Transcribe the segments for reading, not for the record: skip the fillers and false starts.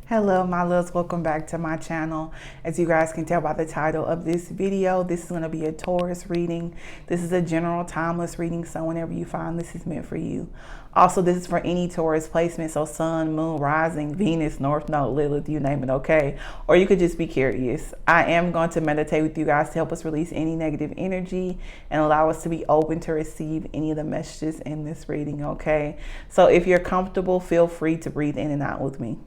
Hello my loves, welcome back to my channel. As you guys can tell by the title of this video, this is going to be a Taurus reading. This is a general timeless reading, so whenever you find this is meant for you. Also, this is for any Taurus placement, so sun, moon, rising, Venus, north node, Lilith, you name it, okay? Or you could just be curious. I am going to meditate with you guys to help us release any negative energy and allow us to be open to receive any of the messages in this reading, okay? So if you're comfortable, feel free to breathe in and out with me.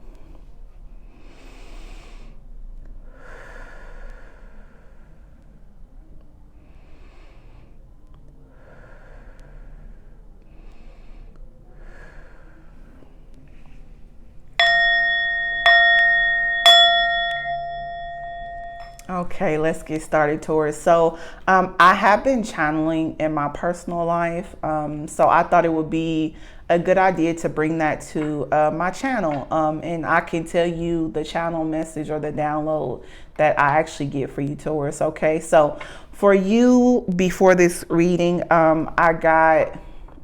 Okay, let's get started, Taurus. So I have been channeling in my personal life, so I thought it would be a good idea to bring that to my channel, and I can tell you the channel message or the download that I actually get for you, Taurus. Okay, so for you, before this reading, I got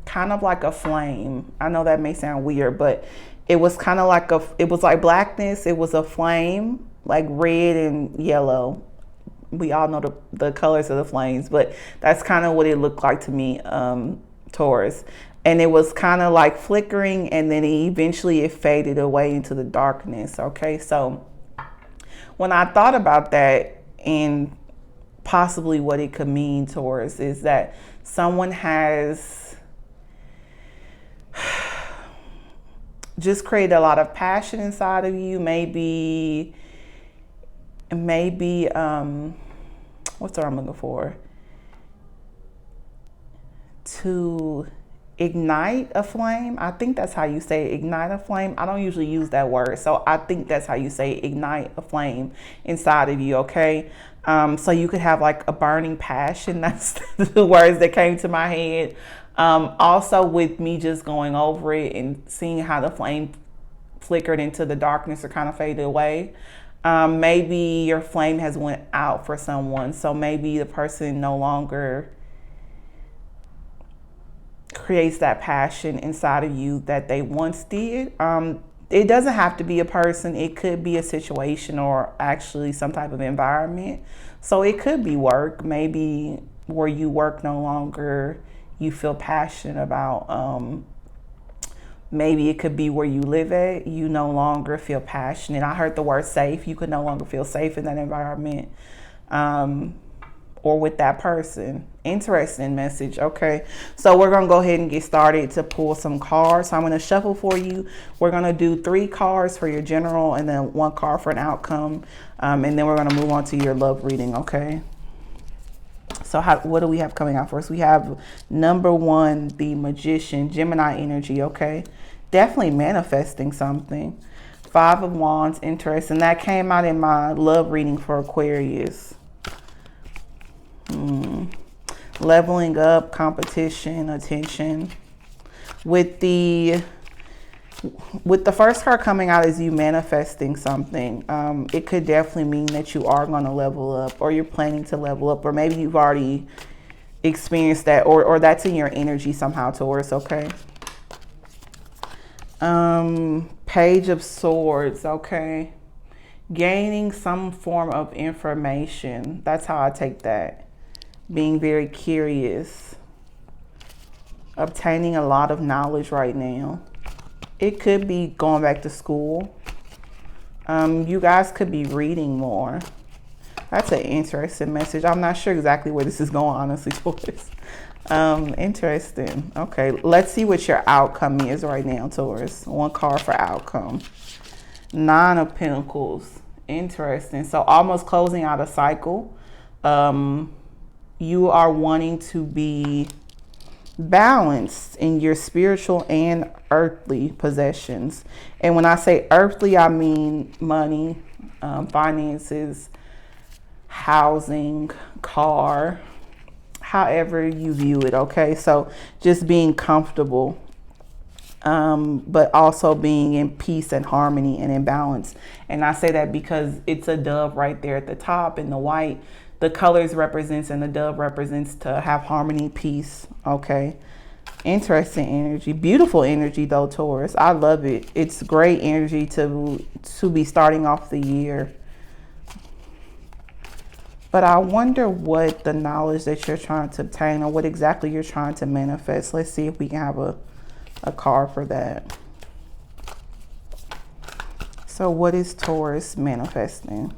kind of like a flame. I know that may sound weird, but it was kind of like it was like blackness. It was a flame, like red and yellow. We all know the colors of the flames, but that's kind of what it looked like to me, Taurus. And it was kind of like flickering, and then eventually it faded away into the darkness. Okay, so when I thought about that and possibly what it could mean, Taurus, is that someone has just created a lot of passion inside of you. Maybe what's the word I'm looking for? To ignite a flame. I think that's how you say it, ignite a flame. I don't usually use that word, so I think that's how you say it, ignite a flame inside of you, okay? So you could have like a burning passion. That's the words that came to my head. Also, with me just going over it and seeing how the flame flickered into the darkness or kind of faded away. Maybe your flame has went out for someone, so maybe the person no longer creates that passion inside of you that they once did. It doesn't have to be a person. It could be a situation or actually some type of environment. So it could be work, maybe where you work no longer you feel passionate about. Maybe it could be where you live at, you no longer feel passionate. I heard the word safe. You could no longer feel safe in that environment, or with that person. Interesting message. Okay, so we're gonna go ahead and get started to pull some cards. So I'm gonna shuffle for you. We're gonna do 3 cards for your general and then 1 card for an outcome, and then we're gonna move on to your love reading. Okay. So what do we have coming out for us? We have number 1, the Magician, Gemini energy, okay? Definitely manifesting something. 5 of Wands, interesting. That came out in my love reading for Aquarius. Leveling up, competition, attention. With the first card coming out as you manifesting something, it could definitely mean that you are going to level up, or you're planning to level up, or maybe you've already experienced that, or that's in your energy somehow, Taurus, okay? Page of Swords, okay? Gaining some form of information. That's how I take that. Being very curious. Obtaining a lot of knowledge right now. It could be going back to school. You guys could be reading more. That's an interesting message. I'm not sure exactly where this is going, honestly, Taurus. Interesting. Okay, let's see what your outcome is right now, Taurus. 1 card for outcome. 9 of Pentacles. Interesting. So almost closing out a cycle. You are wanting to be balanced in your spiritual and earthly possessions. And when I say earthly, I mean money, finances, housing, car, however you view it, okay? So just being comfortable, but also being in peace and harmony and in balance. And I say that because it's a dove right there at the top in the white. The colors represents and the dove represents to have harmony, peace, okay? Interesting energy. Beautiful energy though, Taurus. I love it. It's great energy to be starting off the year. But I wonder what the knowledge that you're trying to obtain, or what exactly you're trying to manifest. Let's see if we can have a card for that. So what is Taurus manifesting?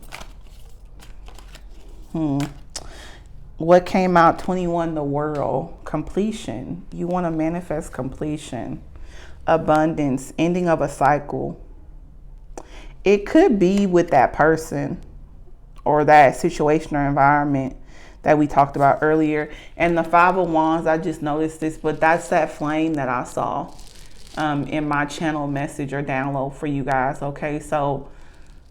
What came out? 21, the world. Completion. You want to manifest completion. Abundance. Ending of a cycle. It could be with that person or that situation or environment that we talked about earlier. And the Five of Wands, I just noticed this, but that's that flame that I saw in my channel message or download for you guys. Okay, so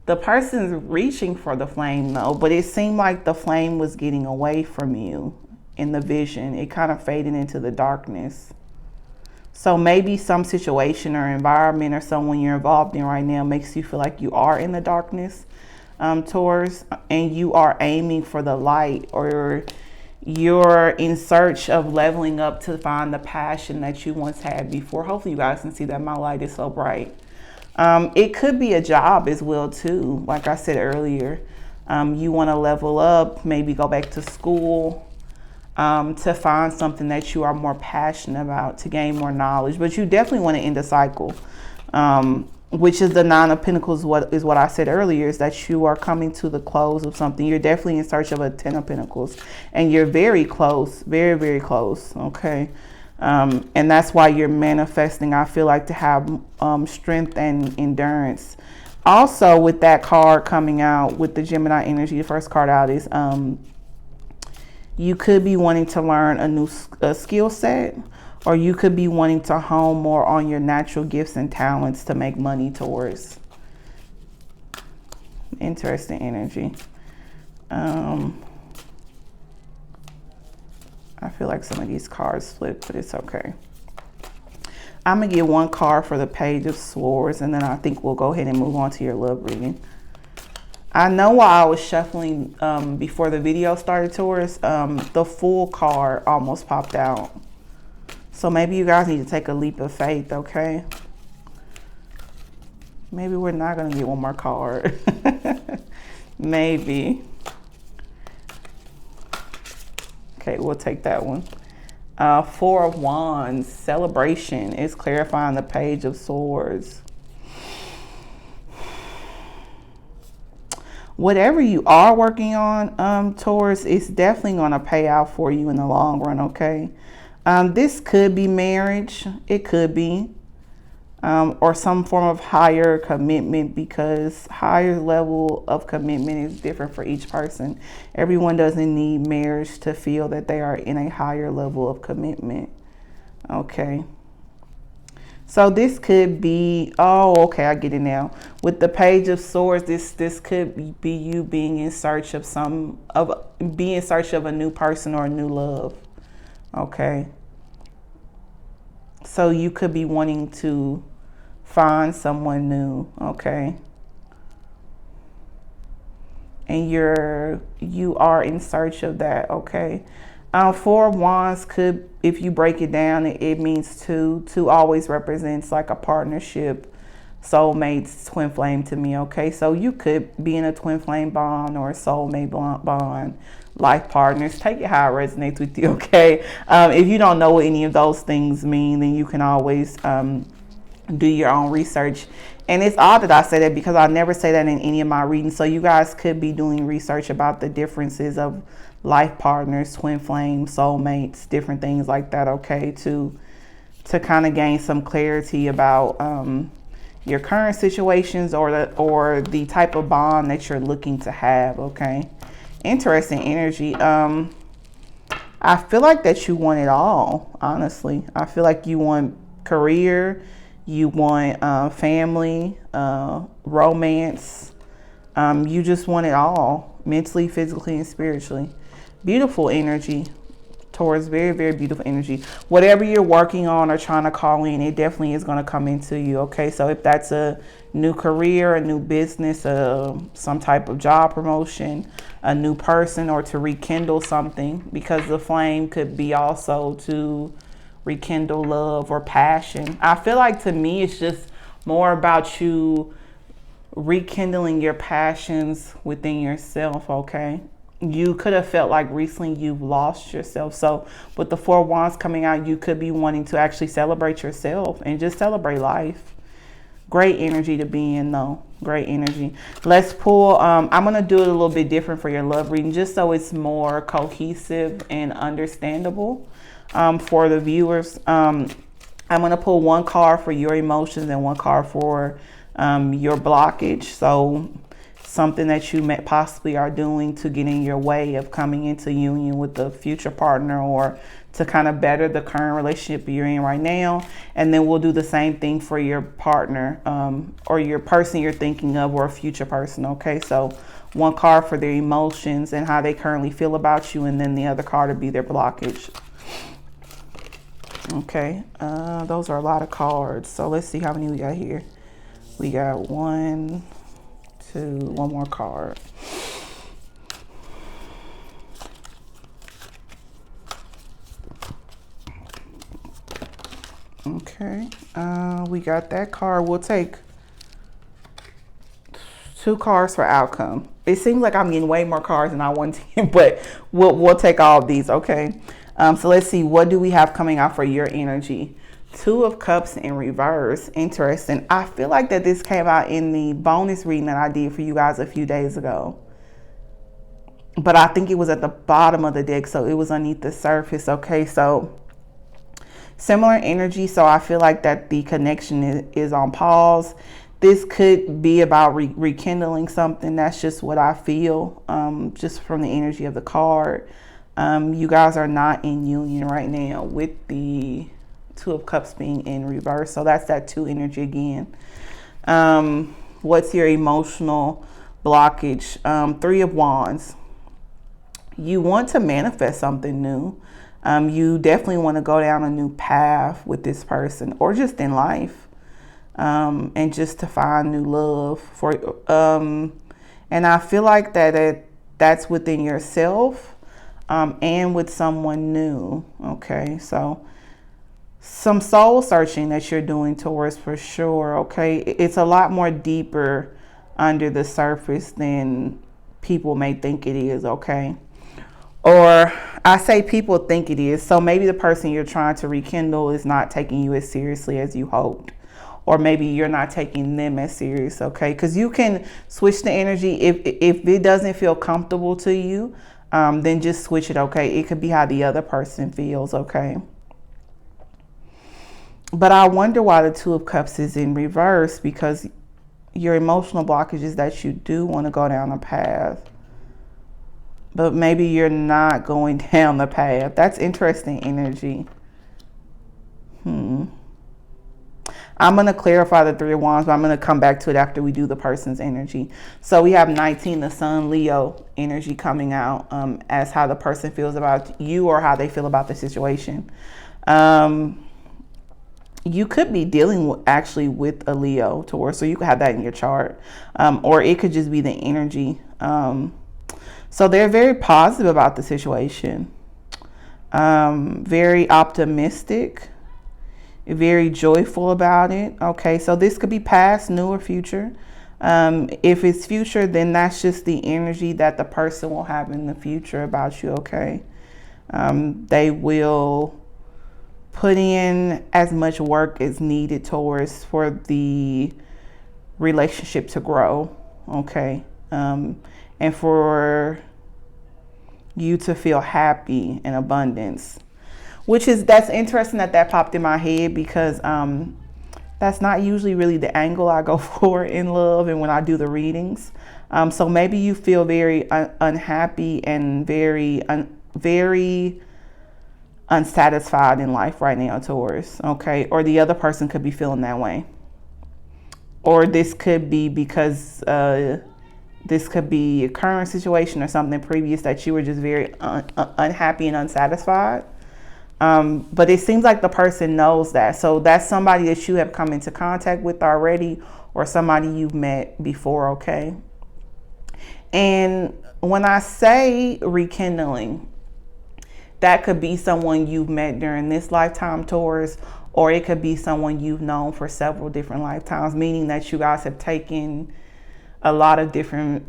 the person's reaching for the flame though, but it seemed like the flame was getting away from you in the vision. It kind of faded into the darkness. So maybe some situation or environment or someone you're involved in right now makes you feel like you are in the darkness, Taurus, and you are aiming for the light, or you're in search of leveling up to find the passion that you once had before. Hopefully you guys can see that my light is so bright. It could be a job as well too. Like I said earlier, you want to level up, maybe go back to school, to find something that you are more passionate about, to gain more knowledge. But you definitely want to end a cycle, which is the Nine of Pentacles. What I said earlier is that you are coming to the close of something. You're definitely in search of a Ten of Pentacles, and you're very close, very, very close. Okay. And that's why you're manifesting, I feel like, to have strength and endurance. Also, with that card coming out with the Gemini energy, the first card out is you could be wanting to learn a new skill set, or you could be wanting to hone more on your natural gifts and talents to make money towards. Interesting energy. I feel like some of these cards flipped, but it's okay. I'm going to get one card for the Page of Swords, and then I think we'll go ahead and move on to your love reading. I know while I was shuffling before the video started, Taurus, the Fool card almost popped out. So maybe you guys need to take a leap of faith, okay? Maybe we're not going to get one more card. Maybe. Okay, we'll take that one. Four of Wands, celebration, is clarifying the Page of Swords. Whatever you are working on, Taurus, it's definitely going to pay out for you in the long run, okay? This could be marriage. It could be. Or some form of higher commitment, because higher level of commitment is different for each person. Everyone doesn't need marriage to feel that they are in a higher level of commitment. Okay. So this could be, oh, okay, I get it now. With the Page of Swords, this could be you being in search of a new person or a new love. Okay. So you could be wanting to find someone new, okay? And you are in search of that, okay? Four of Wands could, if you break it down, it means two. Two always represents like a partnership, soulmates, twin flame to me, okay? So you could be in a twin flame bond or a soulmate bond, life partners. Take it how it resonates with you, okay? If you don't know what any of those things mean, then you can always do your own research. And it's odd that I say that, because I never say that in any of my readings. So you guys could be doing research about the differences of life partners, twin flames, soulmates, different things like that, okay, to kind of gain some clarity about your current situations or the type of bond that you're looking to have, okay? Interesting energy. I feel like that you want it all, honestly. I feel like you want career, you want family, romance. You just want it all, mentally, physically, and spiritually. Beautiful energy, Taurus. Very, very beautiful energy. Whatever you're working on or trying to call in, it definitely is going to come into you, okay? So if that's a new career, a new business, some type of job promotion, a new person, or to rekindle something, because the flame could be also to rekindle love or passion. I feel like to me, it's just more about you rekindling your passions within yourself, okay? You could have felt like recently you've lost yourself. So with the Four Wands coming out, you could be wanting to actually celebrate yourself and just celebrate life. Great energy to be in though. Great energy. Let's pull, I'm going to do it a little bit different for your love reading just so it's more cohesive and understandable for the viewers. I'm going to pull one card for your emotions and one card for your blockage. So something that you possibly are doing to get in your way of coming into union with the future partner, or to kind of better the current relationship you're in right now. And then we'll do the same thing for your partner or your person you're thinking of, or a future person. Okay, so one card for their emotions and how they currently feel about you, and then the other card would be their blockage. Okay, those are a lot of cards. So let's see how many we got here. We got 1, 2, one more card. Okay, we got that card. We'll take 2 cards for outcome. It seems like I'm getting way more cards than I want to, but we'll take all of these, okay? So let's see, what do we have coming out for your energy? 2 of Cups in reverse. Interesting. I feel like that this came out in the bonus reading that I did for you guys a few days ago. But I think it was at the bottom of the deck, so it was underneath the surface. Okay, so similar energy. So I feel like that the connection is on pause. This could be about rekindling something. That's just what I feel, just from the energy of the card. You guys are not in union right now with the 2 of Cups being in reverse. So that's that 2 energy again. What's your emotional blockage? 3 of Wands. You want to manifest something new. You definitely want to go down a new path with this person, or just in life, and just to find new love for. And I feel like that's within yourself, and with someone new. Okay, so some soul searching that you're doing, Taurus, for sure. Okay, it's a lot more deeper under the surface than people may think it is. Okay. Or I say people think it is. So maybe the person you're trying to rekindle is not taking you as seriously as you hoped. Or maybe you're not taking them as serious, okay? Because you can switch the energy. If it doesn't feel comfortable to you, then just switch it, okay? It could be how the other person feels, okay? But I wonder why the 2 of Cups is in reverse, because your emotional blockage is that you do want to go down a path, but maybe you're not going down the path. That's interesting energy. I'm going to clarify the 3 of Wands, but I'm going to come back to it after we do the person's energy. So we have 19, the Sun, Leo energy coming out as how the person feels about you, or how they feel about the situation. You could be dealing actually with a Leo, Taurus, so you could have that in your chart. Or it could just be the energy. So they're very positive about the situation, very optimistic, very joyful about it. Okay, so this could be past, new, or future. If it's future, then that's just the energy that the person will have in the future about you. Okay, they will put in as much work as needed, Taurus, for the relationship to grow. Okay. And for you to feel happy and abundance, that's interesting that popped in my head, because that's not usually really the angle I go for in love and when I do the readings. So maybe you feel very unhappy and very unsatisfied in life right now, Taurus. Okay, or the other person could be feeling that way, or this could be because this could be a current situation or something previous that you were just very unhappy and unsatisfied. But it seems like the person knows that. So that's somebody that you have come into contact with already, or somebody you've met before, okay? And when I say rekindling, that could be someone you've met during this lifetime, Taurus, or it could be someone you've known for several different lifetimes, meaning that you guys have taken a lot of different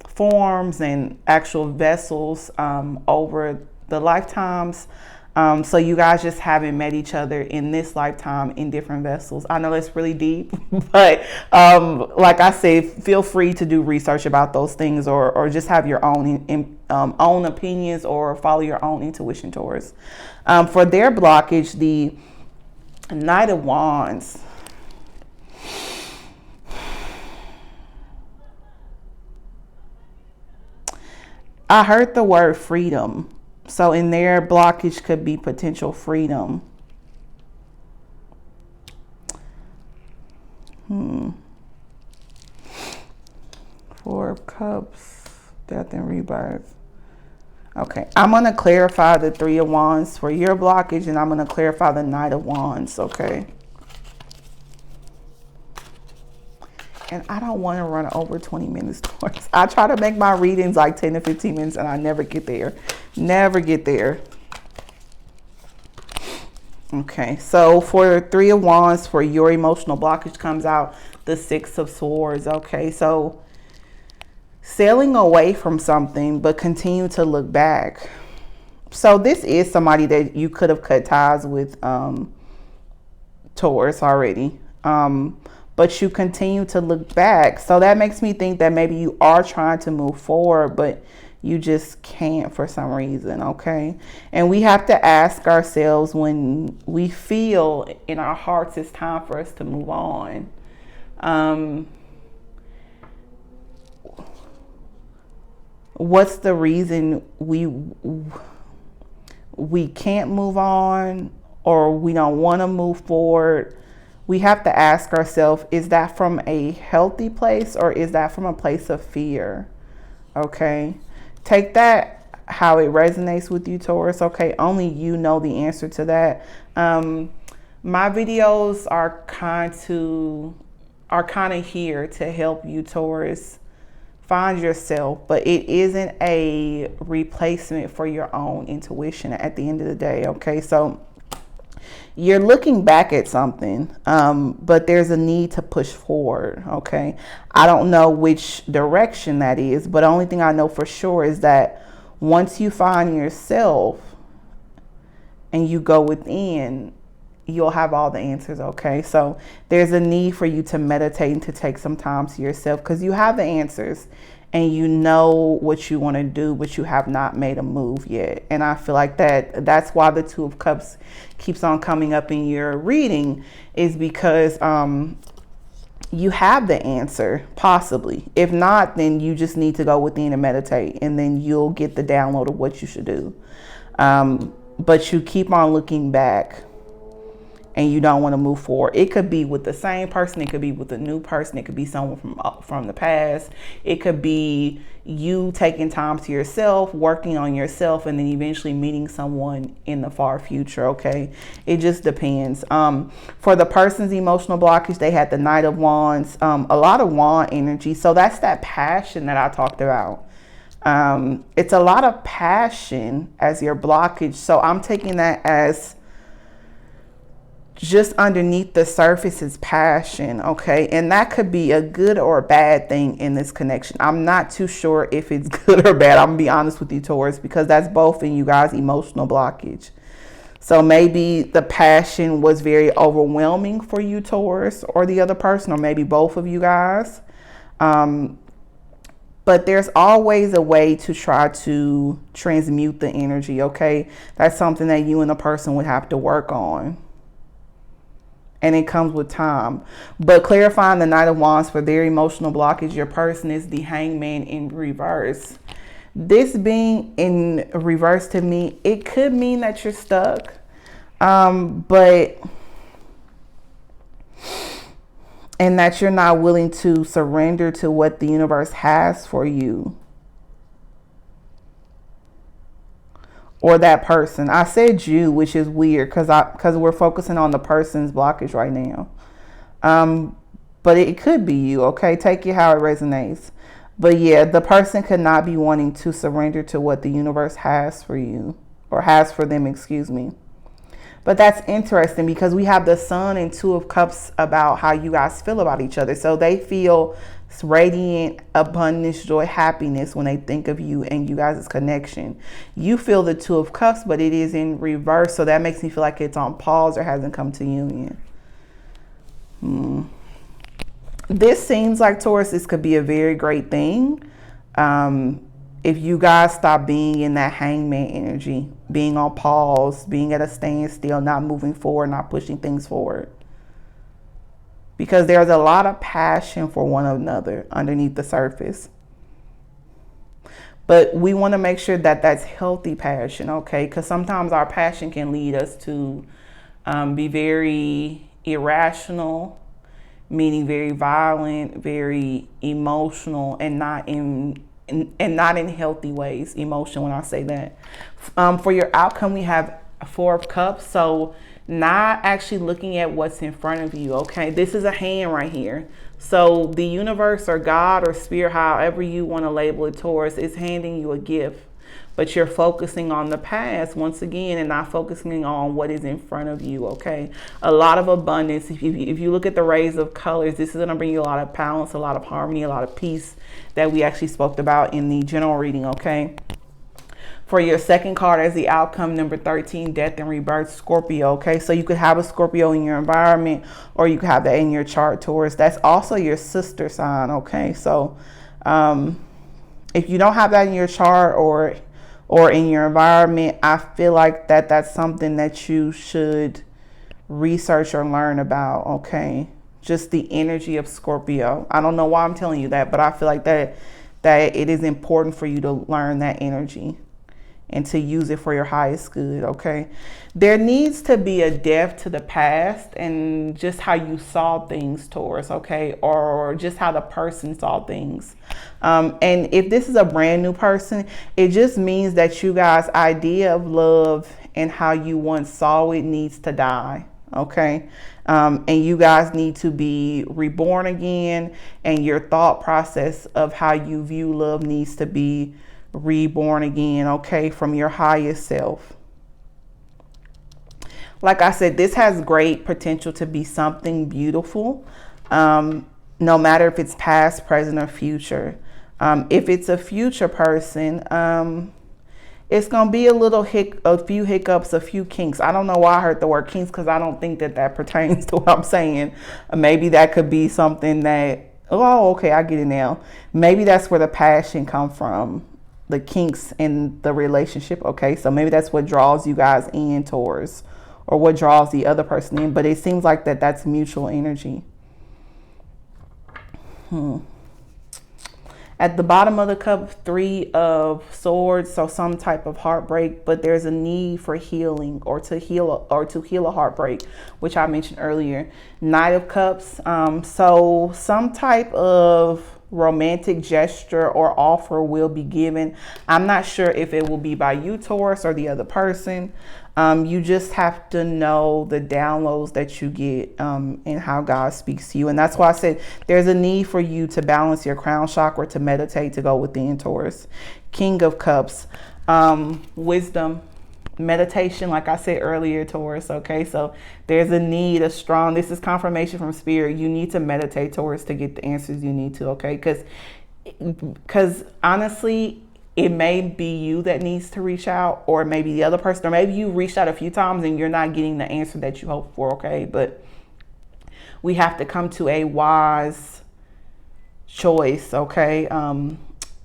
forms and actual vessels over the lifetimes. So you guys just haven't met each other in this lifetime in different vessels. I know that's really deep, but like I said, feel free to do research about those things, or just have your own own opinions, or follow your own intuition, Taurus. For their blockage, the Knight of Wands. I heard the word freedom. So in their blockage could be potential freedom. Four of Cups, Death and Rebirth. Okay, I'm going to clarify the Three of Wands for your blockage, and I'm going to clarify the Knight of Wands, okay? And I don't want to run over 20 minutes towards. I try to make my readings like 10 to 15 minutes, and I never get there. Never get there. Okay, so for Three of Wands, for your emotional blockage comes out the Six of Swords, okay? So sailing away from something, but continue to look back. So this is somebody that you could have cut ties with, Taurus, already. But you continue to look back. So that makes me think that maybe you are trying to move forward, but you just can't for some reason, okay? And we have to ask ourselves, when we feel in our hearts it's time for us to move on, what's the reason we can't move on, or we don't want to move forward? We have to ask ourselves, is that from a healthy place, or is that from a place of fear? Okay, take that how it resonates with you, Taurus. Okay, only you know the answer to that. My videos are kind of here to help you, Taurus, find yourself, but it isn't a replacement for your own intuition at the end of the day. Okay, so you're looking back at something, but there's a need to push forward, okay? I don't know which direction that is, but the only thing I know for sure is that once you find yourself and you go within, you'll have all the answers, okay? So there's a need for you to meditate and to take some time to yourself, because you have the answers and you know what you want to do, but you have not made a move yet. And I feel like that's why the Two of Cups keeps on coming up in your reading, is because you have the answer, possibly. If not, then you just need to go within and meditate, and then you'll get the download of what you should do. But you keep on looking back, and you don't want to move forward. It could be with the same person. It could be with a new person. It could be someone from the past. It could be you taking time to yourself, working on yourself, and then eventually meeting someone in the far future, okay? It just depends. For the person's emotional blockage, they had the Knight of Wands, a lot of wand energy. So that's that passion that I talked about. It's a lot of passion as your blockage. So I'm taking that as just underneath the surface is passion, okay? And that could be a good or a bad thing in this connection. I'm not too sure if it's good or bad. I'm gonna be honest with you, Taurus, because that's both in you guys' emotional blockage. So maybe the passion was very overwhelming for you, Taurus, or the other person, or maybe both of you guys. But there's always a way to try to transmute the energy, okay? That's something that you and the person would have to work on. And it comes with time. But clarifying the Knight of Wands for their emotional blockage, your person is the Hangman in reverse. This being in reverse, to me, it could mean that you're stuck. But and that you're not willing to surrender to what the universe has for you. Or that person. I said you, which is weird because we're focusing on the person's blockage right now. But it could be you, okay? Take it how it resonates. But yeah, the person could not be wanting to surrender to what the universe has for you, or has for them, excuse me. But that's interesting because we have the Sun and Two of Cups about how you guys feel about each other. So they feel radiant, abundance, joy, happiness when they think of you and you guys' connection. You feel the Two of Cups, but it is in reverse. So that makes me feel like it's on pause or hasn't come to union. This seems like, Taurus, this could be a very great thing. If you guys stop being in that hangman energy, being on pause, being at a standstill, not moving forward, not pushing things forward. Because there's a lot of passion for one another underneath the surface. But we want to make sure that that's healthy passion, okay? Because sometimes our passion can lead us to be very irrational, meaning very violent, very emotional, and not in healthy ways. Emotion, when I say that. For your outcome, we have Four of Cups. So not actually looking at what's in front of you, okay? This is a hand right here. So the universe or God or spirit, however you want to label it, Taurus, is handing you a gift. But you're focusing on the past once again and not focusing on what is in front of you, okay? A lot of abundance. If you look at the rays of colors, this is going to bring you a lot of balance, a lot of harmony, a lot of peace that we actually spoke about in the general reading, okay? For your second card as the outcome, number 13, death and rebirth, Scorpio, okay? So you could have a Scorpio in your environment or you could have that in your chart, Taurus. That's also your sister sign, okay? So if you don't have that in your chart or in your environment, I feel like that's something that you should research or learn about, okay? Just the energy of Scorpio. I don't know why I'm telling you that, but I feel like that it is important for you to learn that energy and to use it for your highest good, okay? There needs to be a depth to the past and just how you saw things, Taurus, okay? Or just how the person saw things. And if this is a brand new person, it just means that you guys' idea of love and how you once saw it needs to die, okay? And you guys need to be reborn again, and your thought process of how you view love needs to be reborn again, okay, from your highest self. Like I said, this has great potential to be something beautiful, no matter if it's past, present, or future. If it's a future person, it's gonna be a few hiccups, a few kinks. I don't know why I heard the word kinks because I don't think that pertains to what I'm saying. Maybe that could be something that, oh, okay, I get it now. Maybe that's where the passion comes from. The kinks in the relationship, okay? So maybe that's what draws you guys in, Taurus, or what draws the other person in, but it seems like that's mutual energy. At the bottom of the cup, 3 of Swords, so some type of heartbreak, but there's a need for healing or to heal a heartbreak, which I mentioned earlier. Knight of Cups, so some type of romantic gesture or offer will be given. I'm not sure if it will be by you, Taurus, or the other person. You just have to know the downloads that you get and how God speaks to you. And that's why I said there's a need for you to balance your crown chakra, to meditate, to go within, Taurus. King of Cups, wisdom, meditation, like I said earlier, Taurus, okay? So there's a need, this is confirmation from spirit. You need to meditate, Taurus, to get the answers you need to, okay? Because honestly, it may be you that needs to reach out, or maybe the other person, or maybe you reached out a few times and you're not getting the answer that you hope for, okay? But we have to come to a wise choice, okay?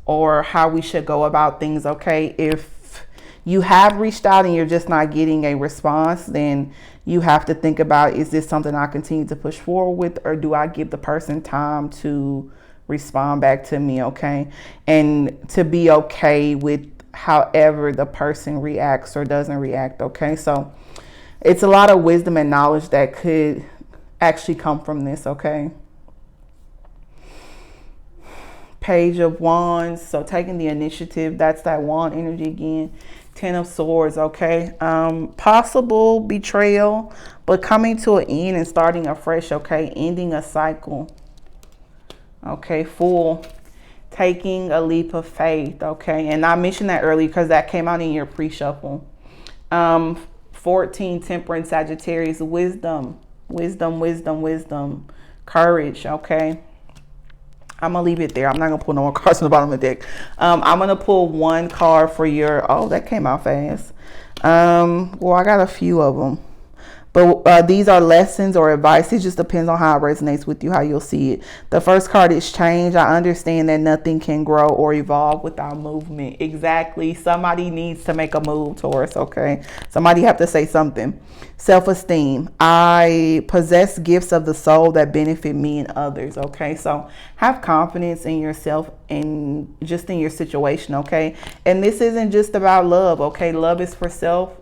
Or how we should go about things, okay? If you have reached out and you're just not getting a response, then you have to think about, is this something I continue to push forward with, or do I give the person time to respond back to me, okay? And to be okay with however the person reacts or doesn't react, okay? So it's a lot of wisdom and knowledge that could actually come from this, okay? Page of Wands, so taking the initiative, that's that wand energy again. 10 of Swords, okay? Possible betrayal, but coming to an end and starting afresh, okay? Ending a cycle, okay? Fool, taking a leap of faith, okay? And I mentioned that earlier because that came out in your pre-shuffle. Um, 14, Temperance, Sagittarius, wisdom, wisdom, wisdom, wisdom, courage. Okay. I'm gonna leave it there. I'm not gonna pull no more cards from the bottom of the deck. I'm gonna pull one card for your. Oh, that came out fast. Well, I got a few of them. But these are lessons or advice. It just depends on how it resonates with you, how you'll see it. The first card is change. I understand that nothing can grow or evolve without movement. Exactly. Somebody needs to make a move, Taurus, okay? Somebody have to say something. Self-esteem. I possess gifts of the soul that benefit me and others, okay? So have confidence in yourself and just in your situation, okay? And this isn't just about love, okay? Love is for self.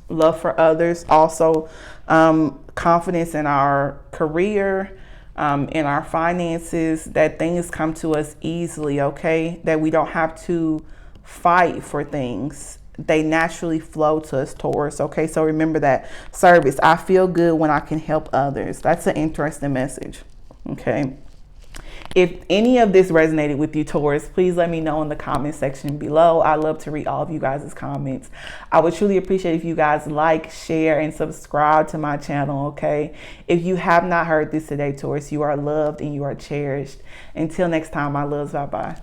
Love for others, also confidence in our career, in our finances, that things come to us easily, okay? That we don't have to fight for things. They naturally flow to us, Taurus, okay? So remember that. Service, I feel good when I can help others. That's an interesting message, okay? If any of this resonated with you, Taurus, please let me know in the comment section below. I love to read all of you guys' comments. I would truly appreciate if you guys like, share, and subscribe to my channel, okay? If you have not heard this today, Taurus, you are loved and you are cherished. Until next time, my loves, bye-bye.